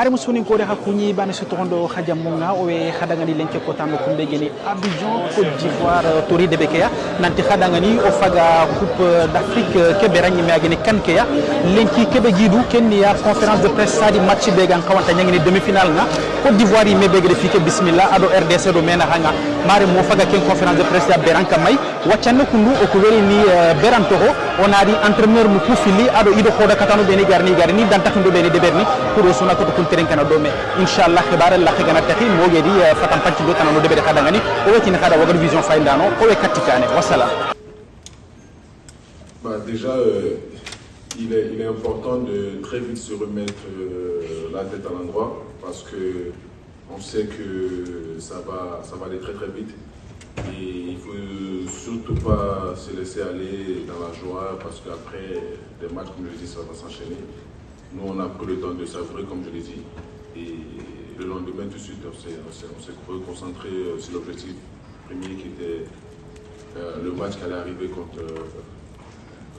mare musoni ko ha kunyi bani so tondo hajamunga o e khadangani lenke ko tango ko begeni Abidjan Côte d'Ivoire tori de bekeya nanti khadangani o faga coupe d'Afrique ke berani meageni kankeya lenki kebe jidu kenniya conférence de presse sadi match began kawanta nyangini demi-finale nga Côte d'Ivoire me begede fike bismillah ado RDC do mena hanga mare mo faga ken conférence de presse ya beranka may waccanno kundu o ko weli ni berantoho onari entraîneur mu kufili ado ido khoda katano beni garni dantakindo beni de berni pour sona ko kun teren kana do me inshallah khibara la khagana tahi mo gedi fatam panci do tanano de bere khadangani o weti ni khada wagar vision faindano o we katikane wassalam. Déjà il est important de très vite se remettre la tête à l'endroit parce que on sait que ça va aller très très vite et il faut surtout pas se laisser aller dans la joie parce qu'après des matchs comme je l'ai dit ça va s'enchaîner. Nous on a pris le temps de savourer comme je l'ai dit et le lendemain tout de suite on s'est concentré sur l'objectif premier qui était le match qui allait arriver contre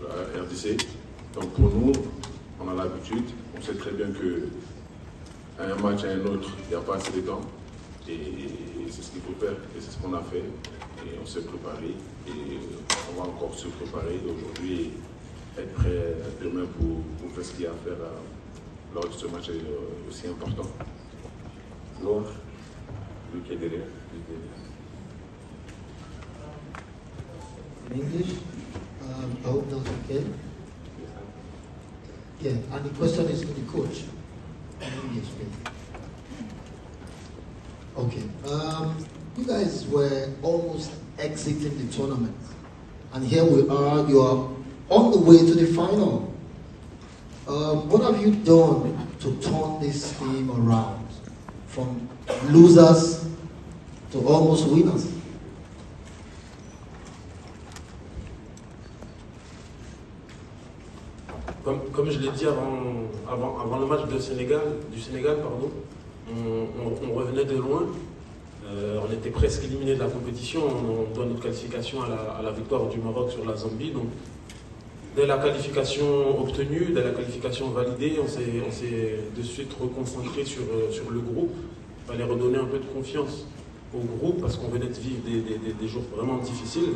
la RDC. Donc pour nous, on a l'habitude, on sait très bien que à un match à un autre, il n'y a pas assez de temps. Et c'est ce qu'il faut faire, et c'est ce qu'on a fait. Et on s'est préparé, et on va encore se préparer aujourd'hui et être prêt demain pour faire ce qu'il y a à faire lors de ce match aussi important. Laure, lui qui est derrière. In English, I hope that's okay. Yeah, and the question is to the coach. In English, please. Okay. You guys were almost exiting the tournament, and here we are. You are on the way to the final. What have you done to turn this team around from losers to almost winners? Comme je l'ai dit avant le match du Sénégal, on revenait de loin. On était presque éliminé de la compétition. On doit notre qualification à la victoire du Maroc sur la Zambie. Donc, dès la qualification obtenue, dès la qualification validée, on s'est de suite reconcentré sur le groupe. Il fallait redonner un peu de confiance au groupe parce qu'on venait de vivre des jours vraiment difficiles.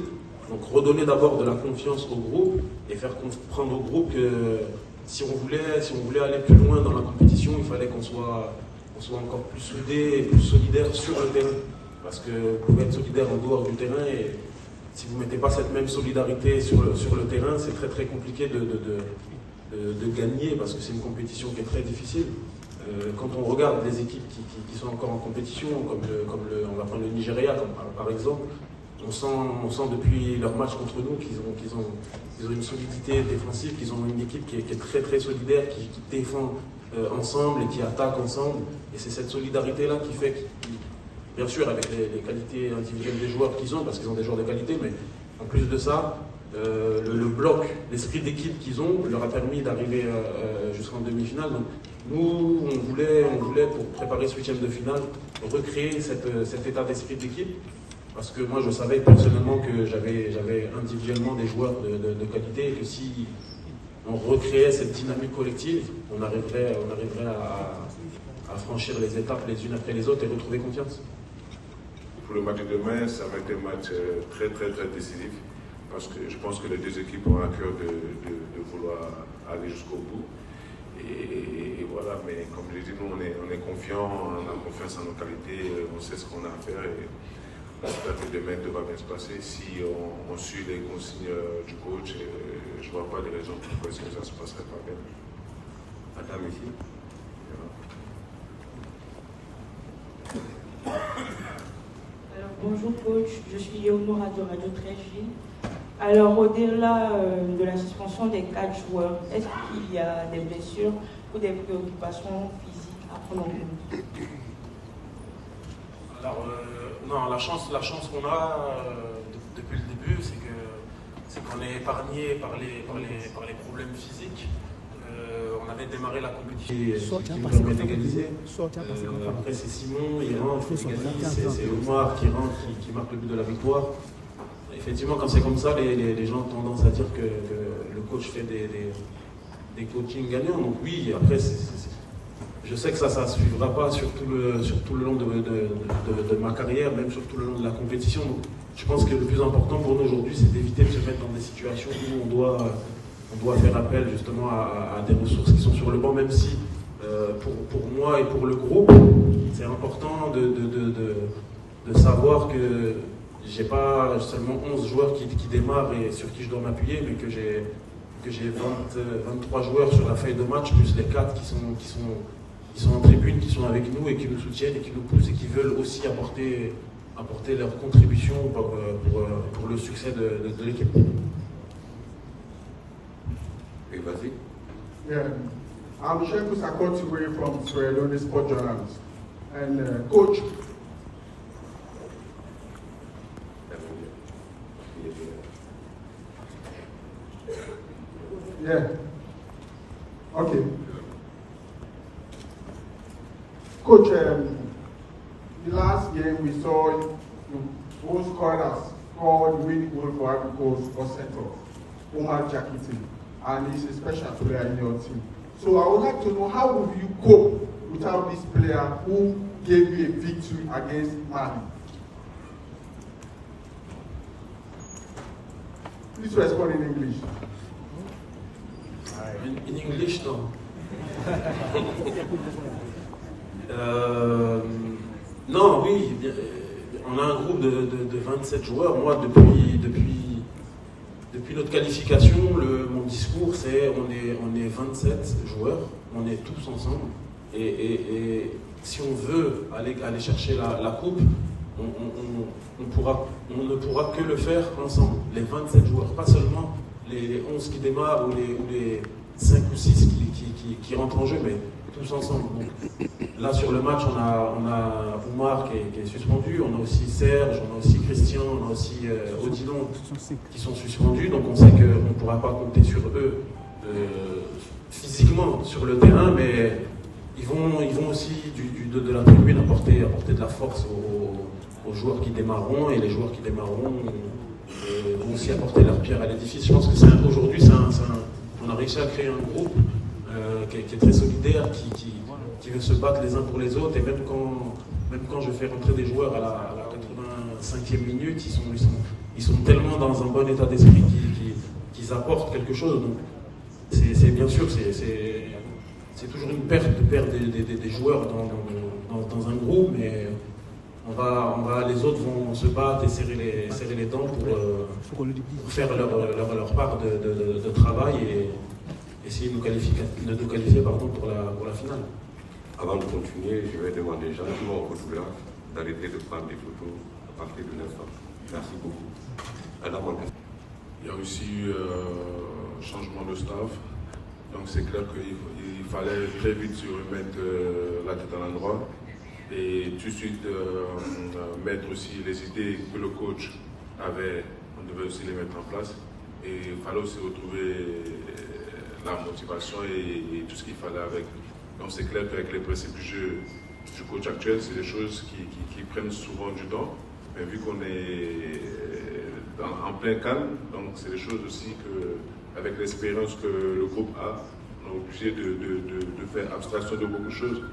Donc redonner d'abord de la confiance au groupe et faire comprendre au groupe que si on voulait aller plus loin dans la compétition, il fallait qu'on soit encore plus soudés et plus solidaires sur le terrain. Parce que vous pouvez être solidaire en dehors du terrain et si vous ne mettez pas cette même solidarité sur le terrain, c'est très très compliqué de gagner parce que c'est une compétition qui est très difficile. Quand on regarde les équipes qui sont encore en compétition, on va prendre le Nigeria par exemple, on sent depuis leur match contre nous qu'ils ont une solidité défensive, qu'ils ont une équipe qui est très très solidaire, qui défend ensemble et qui attaque ensemble. Et c'est cette solidarité-là qui fait, bien sûr avec les qualités individuelles des joueurs qu'ils ont, parce qu'ils ont des joueurs de qualité, mais en plus de ça, le bloc, l'esprit d'équipe qu'ils ont leur a permis d'arriver jusqu'en demi-finale. Donc, nous, on voulait, pour préparer ce huitième de finale, recréer cet état d'esprit d'équipe. Parce que moi, je savais personnellement que j'avais individuellement des joueurs de qualité et que si on recréait cette dynamique collective, on arriverait à franchir les étapes les unes après les autres et retrouver confiance. Pour le match de demain, ça va être un match très très très décisif parce que je pense que les deux équipes ont à cœur de vouloir aller jusqu'au bout. Et voilà, mais comme je l'ai dit, nous on est confiants, on a confiance en nos qualités, on sait ce qu'on a à faire. J'espère que demain tout va bien se passer. Si on suit les consignes du coach, je ne vois pas de raison pourquoi ça ne se passerait pas bien. Madame ici. Alors, bonjour coach, je suis Léonora de Radio 13J. Alors au-delà de la suspension des 4 joueurs, est-ce qu'il y a des blessures ou des préoccupations physiques à prendre en compte? Alors, non, la chance qu'on a depuis le début, c'est qu'on est épargné par les problèmes physiques. On avait démarré la compétition qui nous permet d'égaliser. Après, c'est Simon, il rentre, c'est Omar qui rentre, qui marque le but de la victoire. Effectivement, quand c'est comme ça, les gens ont tendance à dire que le coach fait des coachings gagnants. Donc oui, après, je sais que ça ne suivra pas sur tout le long de ma carrière, même sur tout le long de la compétition. Donc, je pense que le plus important pour nous aujourd'hui, c'est d'éviter de se mettre dans des situations où on doit faire appel justement à des ressources qui sont sur le banc, même si pour moi et pour le groupe, c'est important de savoir que j'ai pas seulement 11 joueurs qui démarrent et sur qui je dois m'appuyer, mais que j'ai 23 joueurs sur la feuille de match, plus les 4 qui sont en tribune, qui sont avec nous et qui nous soutiennent et qui nous poussent et qui veulent aussi apporter leur contribution pour le succès de l'équipe. Et vas-y. Yeah. I'm Sheku Sakotue from Sierra Leone Sport Journals. And coach, yeah. Okay. Coach, the last game we saw goal scorers scored the winning goal for Ivory Coast or center, Omar Jakite, and he's a special player in your team. So I would like to know, how will you cope without this player who gave you a victory against Mali? Please respond in English. In English, no. Non, oui, on a un groupe de 27 joueurs. Moi, depuis notre qualification, mon discours, c'est on est 27 joueurs, on est tous ensemble. Et si on veut aller chercher la coupe, on ne pourra que le faire ensemble, les 27 joueurs, pas seulement les 11 qui démarrent ou les 5 ou 6 qui rentrent en jeu, mais tous ensemble. Donc, là, sur le match, on a Oumar qui est suspendu, on a aussi Serge, on a aussi Christian, on a aussi Odilon qui sont suspendus. Donc, on sait qu'on ne pourra pas compter sur eux physiquement sur le terrain, mais ils vont aussi de la tribune apporter de la force aux joueurs qui démarreront, et les joueurs qui démarreront vont aussi apporter leur pierre à l'édifice. Je pense que aujourd'hui, on a réussi à créer un groupe qui est très solidaire, qui veut se battre les uns pour les autres, et même quand je fais rentrer des joueurs à la 85e minute, ils sont tellement dans un bon état d'esprit qu'ils apportent quelque chose. Donc c'est bien sûr, c'est toujours une perte de perdre des joueurs dans un groupe, mais les autres vont se battre et serrer les dents pour faire leur part de travail et essayer de nous qualifier pour la finale. Avant de continuer, je vais demander gentiment au photographe d'arrêter de prendre des photos à partir de l'instant. Merci beaucoup. Il y a aussi eu un changement de staff. Donc c'est clair qu'il fallait très vite se remettre la tête à l'endroit et tout de suite mettre aussi les idées que le coach avait, on devait aussi les mettre en place. Et il fallait aussi retrouver la motivation et tout ce qu'il fallait avec. Donc c'est clair qu'avec les principes du jeu du coach actuel, c'est des choses qui prennent souvent du temps. Mais vu qu'on est en plein calme, donc c'est des choses aussi qu'avec l'expérience que le groupe a, on est obligé de faire abstraction de beaucoup de choses.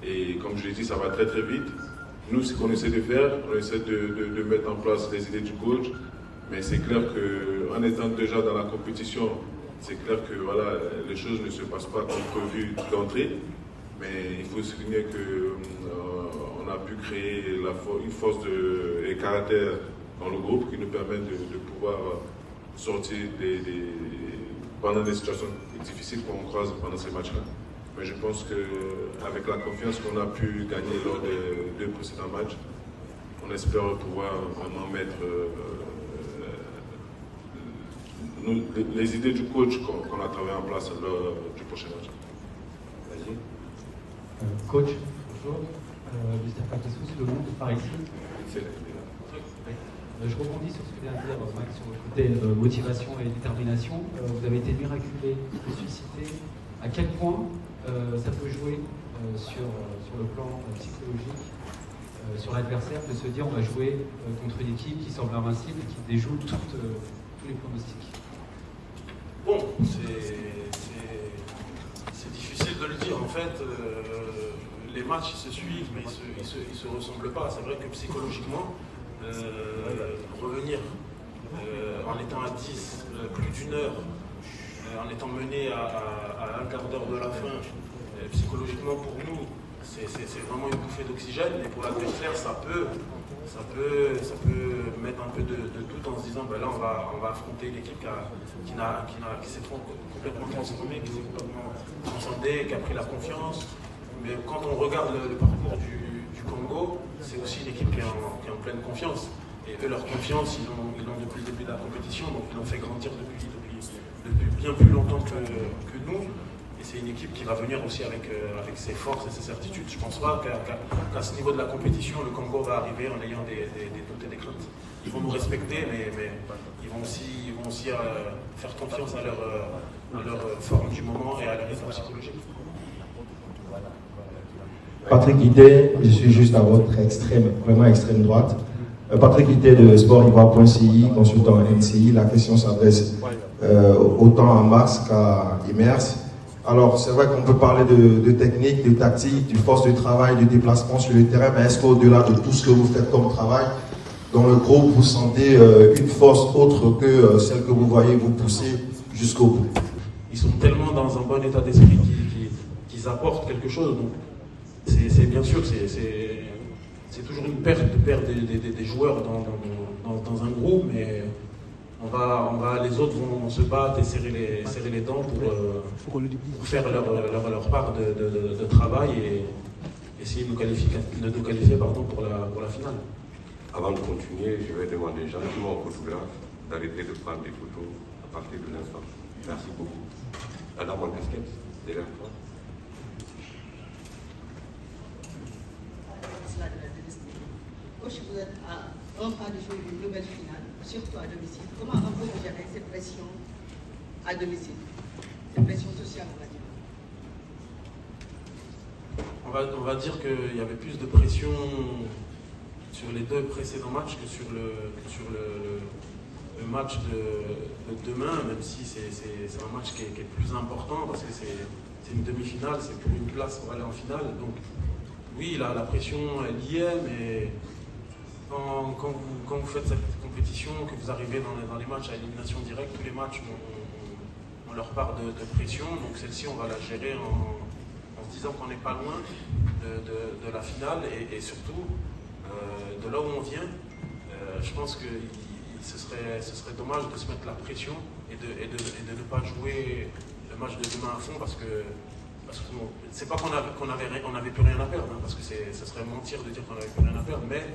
Et comme je l'ai dit, ça va très très vite. Nous, ce qu'on essaie de faire, on essaie de mettre en place les idées du coach. Mais c'est clair qu'en étant déjà dans la compétition, c'est clair que voilà, les choses ne se passent pas comme prévu d'entrée. Mais il faut souligner qu'on a pu créer une force et caractère dans le groupe qui nous permet de pouvoir sortir pendant des situations difficiles qu'on croise pendant ces matchs-là. Mais je pense qu'avec la confiance qu'on a pu gagner lors des 2 précédents matchs, on espère pouvoir vraiment mettre les idées du coach qu'on a travaillé en place lors du prochain match. Vas-y. Coach, bonjour. Mr. Pakassous, Le Monde par ici. Je rebondis sur ce que vient de dire Max sur le côté motivation et détermination. Vous avez été miraculé, suscité. À quel point ça peut jouer sur le plan psychologique, sur l'adversaire, de se dire on va jouer contre une équipe qui semble invincible et qui déjoue tous les pronostics? Bon, c'est difficile de le dire. En fait, les matchs se suivent, mais ils se ressemblent pas. C'est vrai que psychologiquement, revenir en étant à 10, plus d'une heure, en étant mené à un quart d'heure de la fin, psychologiquement pour nous, c'est vraiment une bouffée d'oxygène. Et pour l'adversaire, ça peut mettre un peu de doute en se disant ben là on va affronter une équipe qui s'est complètement transformée, qui s'est complètement transcendée, qui a pris la confiance. Mais quand on regarde le parcours du Congo, c'est aussi une équipe qui est en pleine confiance. Et eux, leur confiance, ils l'ont depuis le début de la compétition, donc ils l'ont fait grandir depuis bien plus longtemps que nous. Et c'est une équipe qui va venir aussi avec ses forces et ses certitudes. Je ne pense pas qu'à ce niveau de la compétition, le Congo va arriver en ayant des doutes et des craintes. Ils vont nous respecter, mais ils vont aussi faire confiance à leur forme du moment et à leur état psychologique. Patrick Guité, je suis juste à votre extrême, vraiment extrême droite. Patrick Guité de sportivoire.ci, consultant NCI. La question s'adresse autant à Max qu'à Imers. Alors, c'est vrai qu'on peut parler de technique, de tactique, de force de travail, de déplacement sur le terrain, mais est-ce qu'au-delà de tout ce que vous faites comme travail, dans le groupe, vous sentez une force autre que celle que vous voyez vous pousser jusqu'au bout? Ils sont tellement dans un bon état d'esprit qu'ils apportent quelque chose. Donc, c'est bien sûr, c'est toujours une perte de perdre des joueurs dans un groupe, mais les autres vont se battre et serrer les dents pour faire leur part de travail et essayer de nous qualifier pour la finale. Avant de continuer, je vais demander gentiment au photographe d'arrêter de prendre des photos à partir de l'instant. Merci beaucoup. La dame en casquette, derrière toi. Coach, vous êtes à un pas de jouer une nouvelle finale, surtout à domicile. Comment avez-vous géré cette pression à domicile? Cette pression sociale, on va dire. On va dire qu'il y avait plus de pression sur les deux précédents matchs que sur le match de demain, même si c'est un match qui est plus important parce que c'est une demi-finale, c'est pour une place pour aller en finale. Donc oui, la pression elle y est, mais quand vous faites cette compétition, que vous arrivez dans les matchs à élimination directe, tous les matchs ont leur part de pression, donc celle-ci on va la gérer en se disant qu'on n'est pas loin de la finale et surtout de là où on vient. Je pense que ce serait dommage de se mettre la pression et de ne pas jouer le match de demain à fond parce que c'est pas qu'on avait plus rien à perdre, hein, parce que ce serait mentir de dire qu'on n'avait plus rien à perdre, mais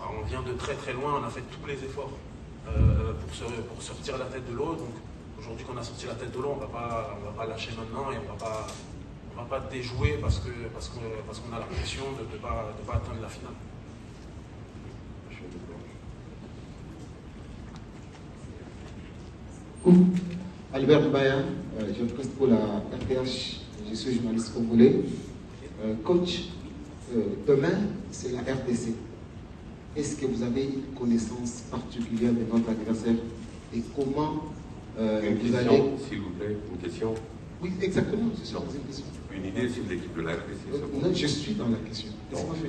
on vient de très très loin, on a fait tous les efforts pour sortir la tête de l'eau. Donc aujourd'hui qu'on a sorti la tête de l'eau, on va pas lâcher maintenant et on va pas déjouer parce qu'on a la pression de ne pas atteindre la finale. Albert Dubaya, je presse pour la RTH, je suis journaliste congolais. Coach, demain c'est la RDC. Est-ce que vous avez une connaissance particulière de votre adversaire et comment vous allez... S'il vous plaît, une question. Oui, exactement, je suis posé une question. Une idée sur l'équipe de la RDC. Non, je suis dans la question.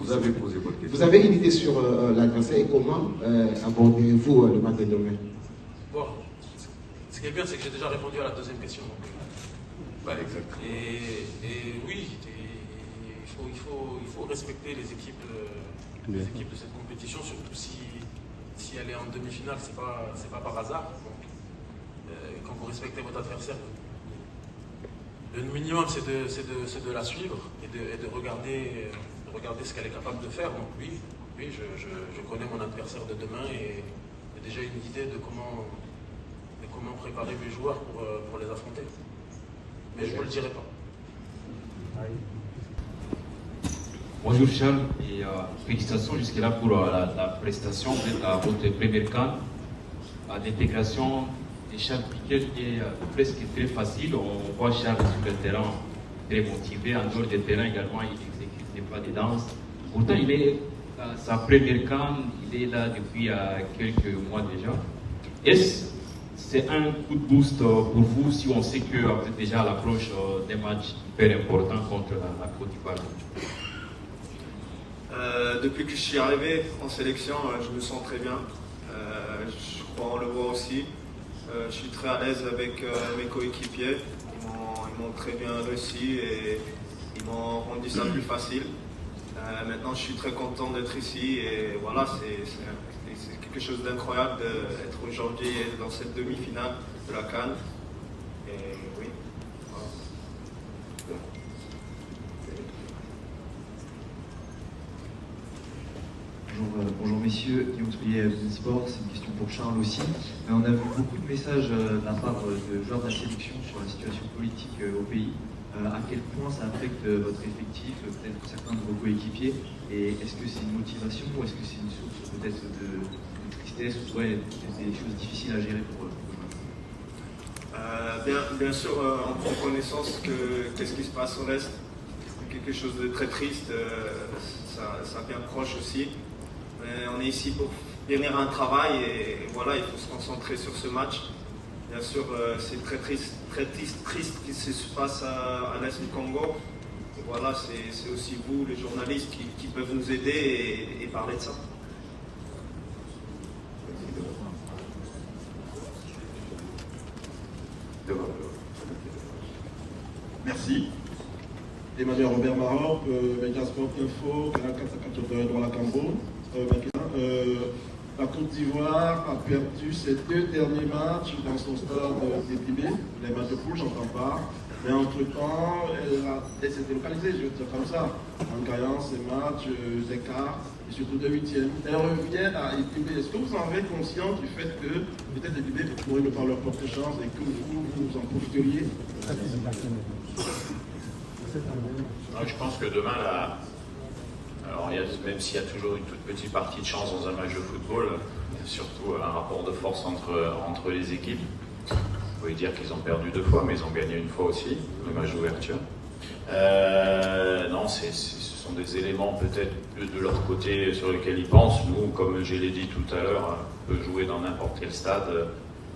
Vous avez posé votre question. Vous avez une idée sur l'adversaire et comment abordez-vous le match de demain? Bon, ce qui est bien, c'est que j'ai déjà répondu à la deuxième question. Exactement. Et oui, il faut respecter les équipes de cette compétition, surtout si elle est en demi-finale, c'est pas par hasard. Donc, quand vous respectez votre adversaire, le minimum c'est de la suivre et de regarder ce qu'elle est capable de faire. Donc oui, je connais mon adversaire de demain et j'ai déjà une idée de comment préparer mes joueurs pour les affronter. Mais je ne vous le dirai pas. Bonjour Charles et félicitations jusque-là pour la prestation. Vous êtes à votre première CAN. L'intégration de Charles Piquet est presque très facile. On voit Charles sur le terrain très motivé. En dehors du terrain également, il exécute des pas de danse. Pourtant, il est à sa première CAN. Il est là depuis quelques mois déjà. Est-ce que c'est un coup de boost pour vous si on sait que vous êtes déjà à l'approche d'un match hyper important contre la Côte d'Ivoire? Depuis que je suis arrivé en sélection, je me sens très bien. Je crois on le voit aussi. Je suis très à l'aise avec mes coéquipiers. Ils m'ont très bien reçu et ils m'ont rendu ça plus facile. Maintenant, je suis très content d'être ici et voilà, c'est quelque chose d'incroyable d'être aujourd'hui dans cette demi-finale de la CAN. Et oui, voilà. Bonjour messieurs, Guillaume Soulier, Sport, c'est une question pour Charles aussi. On a vu beaucoup de messages de la part de joueurs de la sélection sur la situation politique au pays. À quel point ça affecte votre effectif, peut-être certains de vos coéquipiers, et est-ce que c'est une motivation ou est-ce que c'est une source peut-être de tristesse ou des choses difficiles à gérer pour eux? Bien sûr, on prend connaissance que qu'est-ce qui se passe au reste, quelque chose de très triste, ça vient proche aussi. Mais on est ici pour finir un travail et voilà, il faut se concentrer sur ce match. Bien sûr, c'est très triste ce qui se passe à l'est du Congo. Et voilà, c'est aussi vous, les journalistes, qui peuvent nous aider et parler de ça. Merci. Emmanuel Robert Maroc, Média Sport Info, Canal 450 dans la Cameroun. La Côte d'Ivoire a perdu ses 2 derniers matchs dans son stade d'Ébibé, les matchs de poule, j'entends pas. Mais entre-temps, elle s'est délocalisée, je veux dire comme ça, en gagnant ses matchs, des quarts et surtout de 8e. Elle revient à Ébibé. Est-ce que vous en êtes conscient du fait que peut-être Ébibé pourrait ne pas leur porter chance et que vous en profiteriez? Je pense que demain, alors même s'il y a toujours une toute petite partie de chance dans un match de football, il y a surtout un rapport de force entre les équipes. Vous pouvez dire qu'ils ont perdu 2 fois, mais ils ont gagné 1 fois aussi, le match d'ouverture. Non, ce sont des éléments peut-être de leur côté sur lesquels ils pensent. Nous, comme je l'ai dit tout à l'heure, on peut jouer dans n'importe quel stade.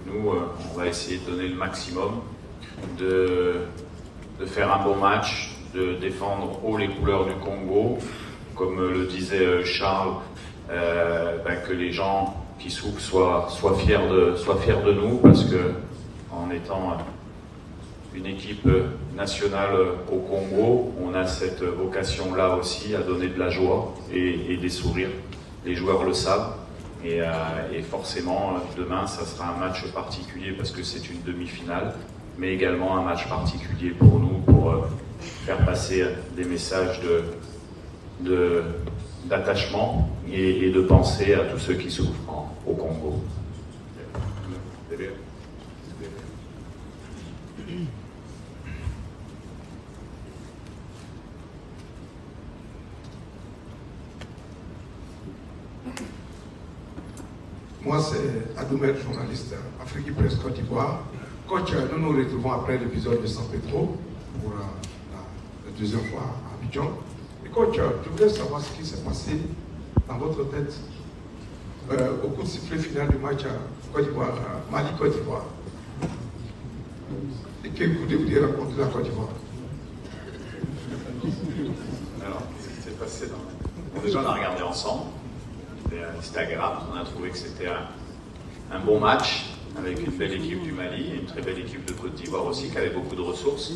Nous, on va essayer de donner le maximum, de faire un bon match, de défendre haut les couleurs du Congo. Comme le disait Charles, que les gens qui souffrent soient fiers de nous, parce que en étant une équipe nationale au Congo, on a cette vocation-là aussi à donner de la joie et des sourires. Les joueurs le savent et forcément demain ça sera un match particulier parce que c'est une demi-finale, mais également un match particulier pour nous pour faire passer des messages d'attachement et de penser à tous ceux qui souffrent au Congo. Moi, c'est Adoumel, journaliste Afrique Presse Côte d'Ivoire. Coach, nous nous retrouvons après l'épisode de San Pedro pour la 2e fois à Abidjan. Et coach, je voudrais savoir ce qui s'est passé dans votre tête au coup de sifflet final du match à Côte d'Ivoire, Mali-Côte d'Ivoire. Et que vous devriez raconter la Côte d'Ivoire? Alors, ce qui s'est passé déjà, on a regardé ensemble. C'était agréable. On a trouvé que c'était un bon match avec une belle équipe du Mali et une très belle équipe de Côte d'Ivoire aussi qui avait beaucoup de ressources.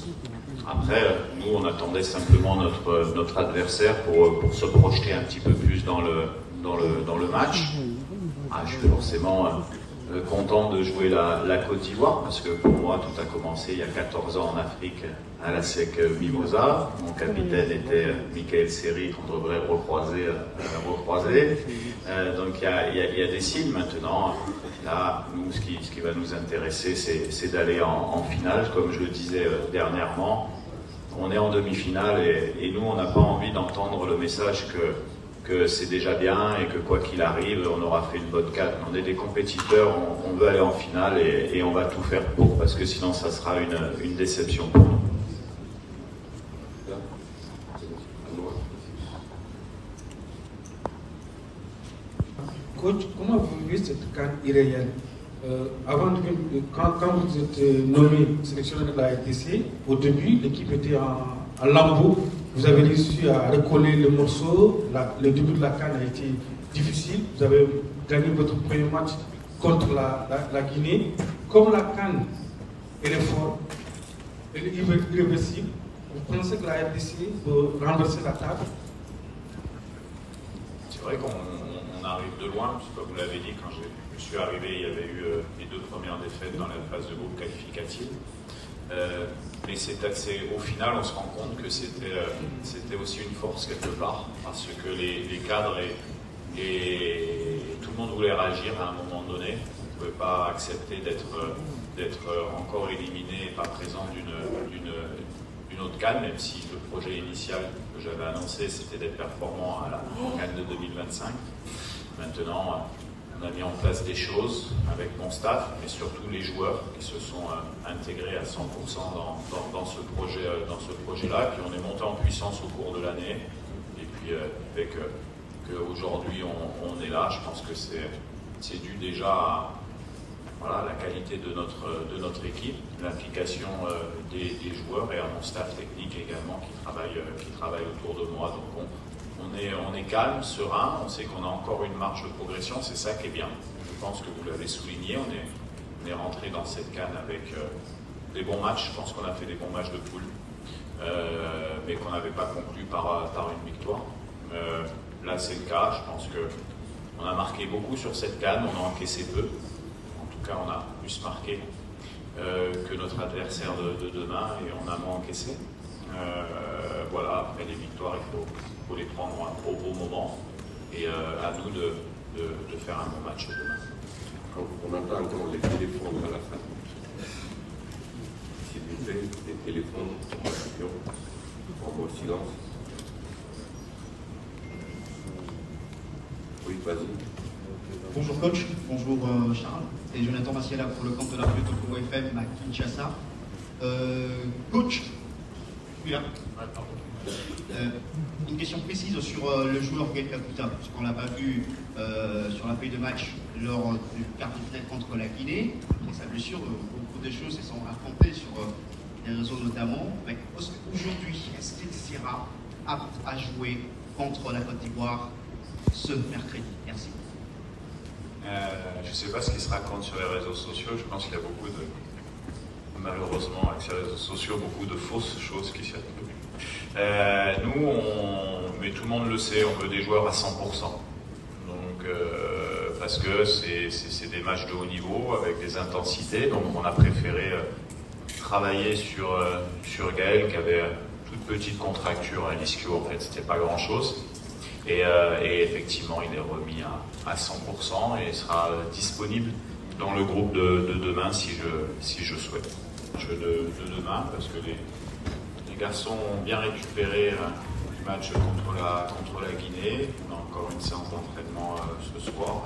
Après, nous, on attendait simplement notre adversaire pour se projeter un petit peu plus dans le match. Je suis forcément content de jouer la Côte d'Ivoire parce que pour moi, tout a commencé il y a 14 ans en Afrique à la SEC Mimosa. Mon capitaine était Michael Seri qu'on devrait recroiser. Donc il y a des signes maintenant. Là, nous, ce qui va nous intéresser, c'est d'aller en finale. Comme je le disais dernièrement, on est en demi-finale et nous, on n'a pas envie d'entendre le message que c'est déjà bien et que quoi qu'il arrive, on aura fait une bonne CAN. On est des compétiteurs, on veut aller en finale et on va tout faire pour, parce que sinon ça sera une déception pour nous. Coach, comment vous vivez cette CAN irréelle? Quand vous êtes nommé sélectionneur de la RDC, au début, l'équipe était en lambeaux. Vous avez réussi à recoller le morceau. Le début de la CAN a été difficile. Vous avez gagné votre premier match contre la Guinée. Comme la CAN, elle est forte, elle est irréversible, vous pensez que la RDC peut renverser la table? C'est vrai qu'on arrive de loin, parce que comme vous l'avez dit, quand je suis arrivé, il y avait eu les 2 premières défaites dans la phase de groupe qualificative. Mais au final, on se rend compte que c'était aussi une force quelque part, parce que les cadres et tout le monde voulait réagir à un moment donné. On ne pouvait pas accepter d'être encore éliminé et pas présent d'une autre CAN, même si le projet initial que j'avais annoncé, c'était d'être performant à la CAN de 2025. Maintenant, on a mis en place des choses avec mon staff, mais surtout les joueurs qui se sont intégrés à 100% dans ce projet-là. Puis on est monté en puissance au cours de l'année. Et puis avec qu'aujourd'hui on est là, je pense que c'est dû déjà à la qualité de notre équipe, l'implication des joueurs et à mon staff technique également qui travaille autour de moi. Donc on est calme, serein, on sait qu'on a encore une marge de progression, c'est ça qui est bien. Je pense que vous l'avez souligné, on est rentré dans cette CAN avec des bons matchs, je pense qu'on a fait des bons matchs de poule, mais qu'on n'avait pas conclu par une victoire. Là c'est le cas, je pense qu'on a marqué beaucoup sur cette CAN, on a encaissé peu. En tout cas, on a plus marqué que notre adversaire de demain et on a moins encaissé. Voilà, après les victoires, il faut les prendre au bon moment et à nous de faire un bon match demain. On entend encore les téléphones à la fin. S'il vous plaît, les téléphones, en mode silence. Oui, vas-y. Bonjour coach, bonjour Charles, et Jonathan Massiela pour le compte de la radio Topo FM à Kinshasa. Coach, oui là. Une question précise sur le joueur Gaël Kakuta, parce qu'on ne l'a pas vu sur la feuille de match lors du quart de finale contre la Guinée. Après sa blessure, beaucoup de choses se sont racontées sur les réseaux notamment. Aujourd'hui, est-ce qu'il sera apte à jouer contre la Côte d'Ivoire ce mercredi? Merci. Je ne sais pas ce qui se raconte sur les réseaux sociaux. Je pense qu'il y a malheureusement, avec ces réseaux sociaux, beaucoup de fausses choses qui circulent. Nous, mais tout le monde le sait, on veut des joueurs à 100%. Donc, parce que c'est des matchs de haut niveau avec des intensités. Donc, on a préféré travailler sur Gaël qui avait toute petite contracture à l'ischio. En fait, c'était pas grand-chose. Et effectivement, il est remis à 100% et sera disponible dans le groupe de demain si je souhaite. De demain, parce que les garçons ont bien récupéré du match contre la Guinée. On a encore une séance d'entraînement ce soir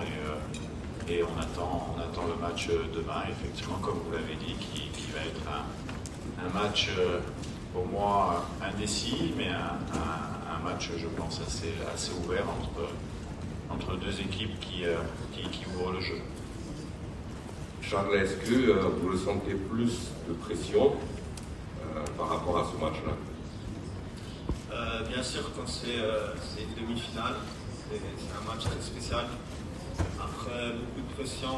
et on attend le match demain, effectivement, comme vous l'avez dit, qui va être un match pour moi indécis, mais un match, je pense, assez ouvert entre deux équipes qui ouvrent le jeu. Charles, est-ce que vous ressentez plus de pression par rapport à ce match-là? Bien sûr, quand c'est une demi-finale, c'est un match très spécial. Après, beaucoup de pression,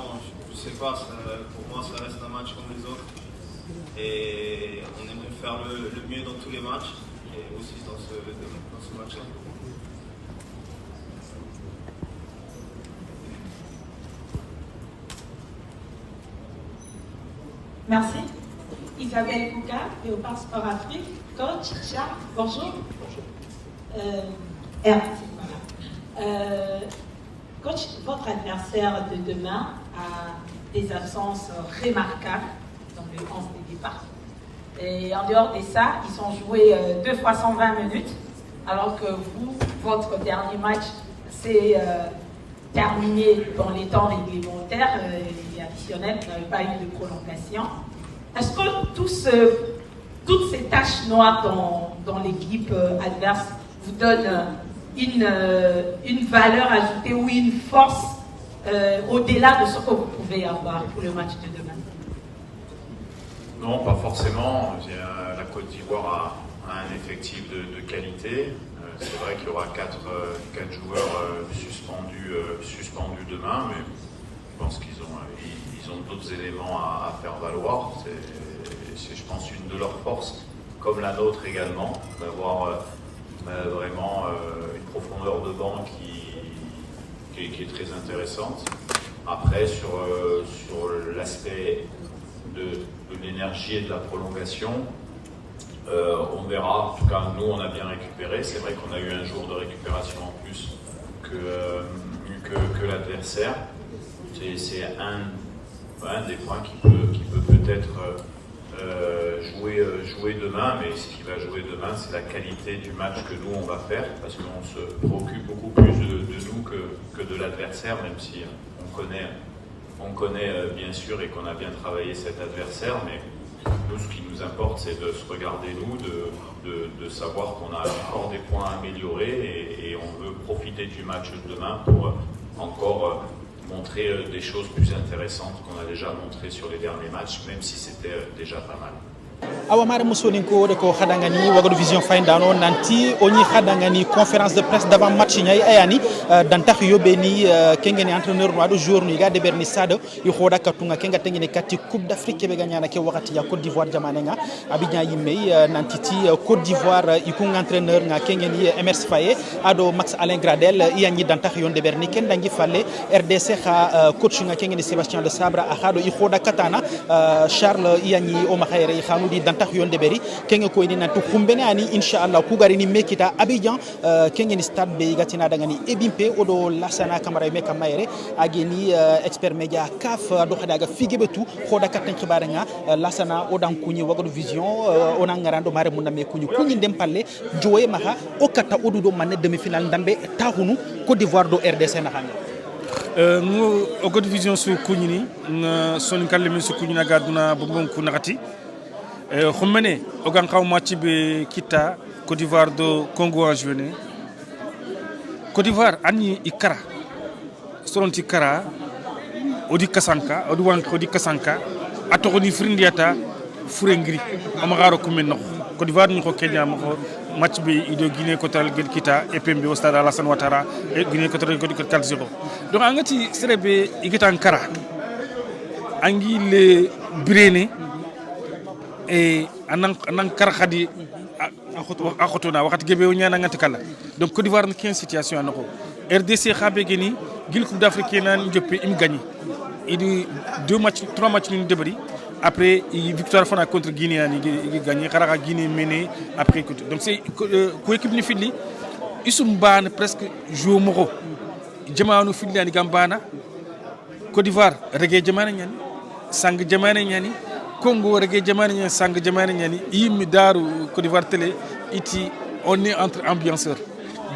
je ne sais pas, pour moi ça reste un match comme les autres. Et on aimerait faire le mieux dans tous les matchs, et aussi dans ce match-là. Merci. Isabelle Kouka, Léopard Sport Afrique. Coach, Charles, bonjour. Coach, votre adversaire de demain a des absences remarquables dans le 11 de départ. Et en dehors de ça, ils ont joué 2 fois 120 minutes, alors que vous, votre dernier match, c'est terminé dans les temps réglementaires et additionnels, vous n'avez pas eu de prolongation. Est-ce que toutes ces taches noires dans l'équipe adverse vous donnent une valeur ajoutée ou une force au-delà de ce que vous pouvez avoir pour le match de demain? Non, pas forcément. La Côte d'Ivoire a un effectif de qualité. C'est vrai qu'il y aura 4 joueurs suspendus demain, mais je pense qu'ils ont d'autres éléments à faire valoir. C'est, je pense, une de leurs forces, comme la nôtre également, d'avoir vraiment une profondeur de banc qui est très intéressante. Après, sur l'aspect de l'énergie et de la prolongation, on verra. En tout cas, nous, on a bien récupéré. C'est vrai qu'on a eu un jour de récupération en plus que l'adversaire. C'est un des points qui peut peut-être jouer demain, mais ce qui va jouer demain, c'est la qualité du match que nous, on va faire, parce qu'on se préoccupe beaucoup plus de nous que de l'adversaire, même si on connaît bien sûr et qu'on a bien travaillé cet adversaire, mais nous, ce qui nous importe, c'est de se regarder, nous, de savoir qu'on a encore des points à améliorer et on veut profiter du match de demain pour encore montrer des choses plus intéressantes qu'on a déjà montrées sur les derniers matchs, même si c'était déjà pas mal. awa mare musoni ko de ko khadangani wagadu vision fayndano nanti oni khadangani conférence de presse d'avant match nyay ayani dan tax yobe ni kengeni entraîneur no do jour ni ga de berni sado yu khoda katunga kenga tengene kati coupe d'Afrique be ganyana ke wakati ya Côte d'Ivoire jamanenga abidjan yimmey nanti ti Côte d'Ivoire iku entraîneur nga kengeni Emers Faye ado Max Alain Gradel yanyi dan tax yon de berni ken dangi falle RDC kha coach nga kengeni Sébastien de Sabra akhado i khoda katana Charles yanyi o makhayre i khanu di dantax yonde beri kenga ko ni nantu khumbene ani inshallah ku gari ni mekita Abidjan kenga ni stade be gatina daga ni ebimpe odo Lassana Camara me kamayre ageni expert media kaf do khadaga figebetu khoda katten khibare nga Lassana odan kunyi wagado vision onangarando mare munna me kunyi dem palle joye maha okata odudo manne demi finale ndambe tahunu Côte d'Ivoire do RDC na hanga ngo ogod vision su kunyini son kalme su kunyina gaduna bongon ku nakati khumene ogan xaw match be kita Côte d'Ivoire do Congo en juillet Côte d'Ivoire ani ikara soronti kara odi kasanka odi wan odi kasanka atogoni frindiata furengri amagaro kumen no Côte d'Ivoire ni ko Kenya mo match be ido Guinée Équatoriale gel kita EPMB au stade Alassane Ouattara et Guinée Équatoriale ko 4-0 donc angati serebe igita ankara angi le birene et anan kara khadi akhotona wakati gebe nyana ngati kala donc Côte d'Ivoire qui est en situation anoko RDC khabe geni gil coupe d'Afrique nan joppe im gagné il 3 matchs ni debari après victoire fana contre Guinée il gagné khara Guinée mené après donc c'est ko équipe ni fili isum ban presque jouer moko jamaanu fili ni gambana Côte d'Ivoire reggae jamana nyani sang jamana nyani Congo reggae jamana nyani sang jamana nyani yimi daru Côte d'Ivoire télé iti on est entre ambianceurs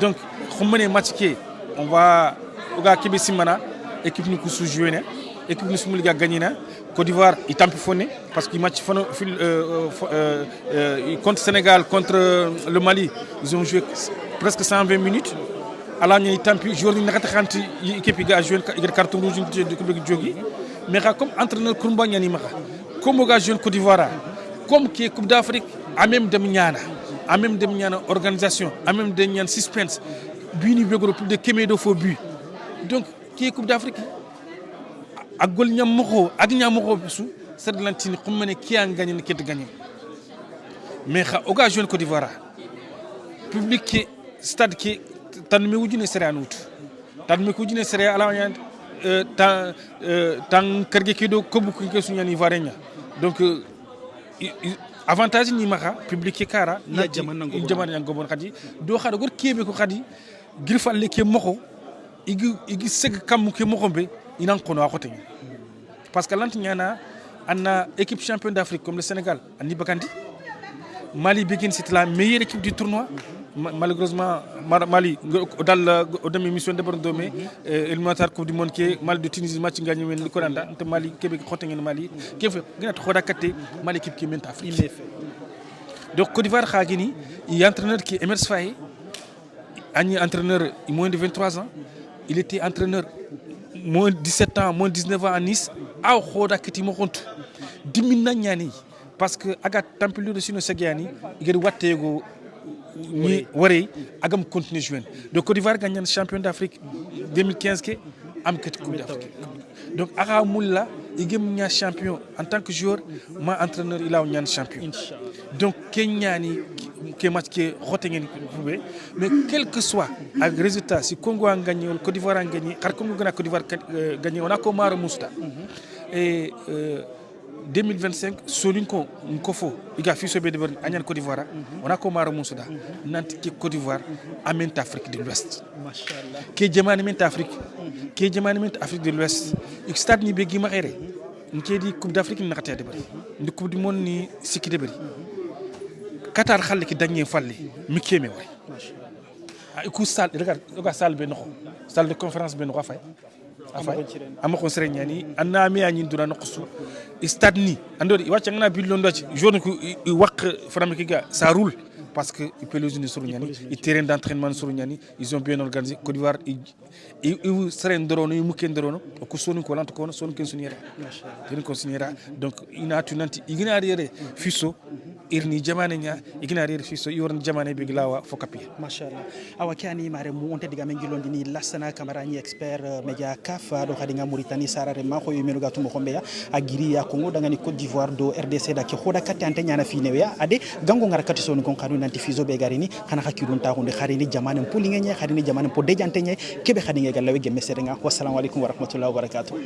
donc xumene match ke on va oga kibe simana équipe ni ku sou jouer équipe ni sumul ga gagné na Côte d'Ivoire il tampifoné parce que match contre Sénégal contre le Mali ils ont joué presque 120 minutes ala ñi tampi jour ni nakata xanti équipe ga jouer carton rouge de ko jogi mais comme entraîneur Koumba ñani maka comme ga jouer Côte d'Ivoire comme qui est Coupe d'Afrique a même dem ñana organisation a même dem ñan suspense bini begoro plus de kemedo faux but donc qui est Coupe d'Afrique ak gol ñam moko ak ñam moko bisu c'est lantini xumene ki a gagné ki gagné mais xa oga jeune Côte d'Ivoire public qui stade qui tan me wujine sere anut tan me ko wujine sere ala ñan tan kerge ki do ko bu ko su ñani varenya donc avantage ni maka public ki kara na jamana ngobon khadi do khada gor kebe ko khadi girfal le ke moko igi seg kam ke moko be inan kono akote parce que l'antignana anna équipe champion d'Afrique comme le Sénégal ani bakandi Mali begin c'était la meilleure équipe du tournoi malheureusement Mali dans au demi mission de Bordeaux éliminatoire coupe du monde qui Mali de Tunisie match gagné men ko randa te Mali kebe xote ngene Mali kef gina xoda katé Mali équipe qui menta Afrique donc Côte d'Ivoire khagini il entraîneur qui Emers Faye ani entraîneur il moins de 23 ans il était entraîneur moins 17 ans, moins 19 ans à Nice, a khoda kiti mo kontu. Dimina nyani parce que aga tampilure sino segiani, igeri wattego ni wari agam continuer jouer. Donc Côte d'Ivoire gagne le champion d'Afrique 2015 ke am ket Coupe d'Afrique. Donc aga mulla igem nya champion en tant que joueur, moi entraîneur il a un champion. Donc Kenyani que match que rotengen mais quel que soit le résultat, si Congo a gagné ou Côte d'Ivoire a gagné, car Congo a Côte d'Ivoire gagné, on a comme Maro Mousta. Et 2025, Solinko Nkofo, il a fait ce bénévole à Côte d'Ivoire, on a comme Maro Mousta. Nanti Côte d'Ivoire amène Afrique de l'Ouest. Qui est amène Afrique, qui est amène Afrique de l'Ouest. Il stade ni begi marere. Qui dit Coupe d'Afrique ni nakati de bari. Ni Coupe du Monde ni siki de bari. Qatar xalé ki dañé fallé mi kémé way ku sal regarde salle ben xo salle de conférence ben fay amako sereñani anna mi ani duna noqsu stade ni andori wacca ngana billo ndoci journée ku waq fram ki ga ça roule parce que ils pelouse ni suru ñani et terrain d'entraînement suru ñani ils ont bien organisé Côte d'Ivoire et seren ndorono mu ken ndorono ko sonu ko lanto ko sonu ken sunira ken ko sunira donc ina tunanti igina rere fiso irni jamane nya igina rere fiso yorni jamane be glawa fokapi machallah awakani mare mu onte diga men gilondi ni lasana camara ni expert media kafa do khadinga Mauritanie sarare ma ko yimenu gatu mo khombe ya agiri ya Congo daga ni Côte d'Ivoire do RDC da ki khoda katti ante nyana fi newe ade gango ngara katti sonu kon khadu nanti fiso be garini khana khakirun ta hunde kharini jamane pulinge nya kharini jamane po dejante nya kebe khadinga galawe gemme serenga wassalamu alaikum wa rahmatullahi wa barakatuh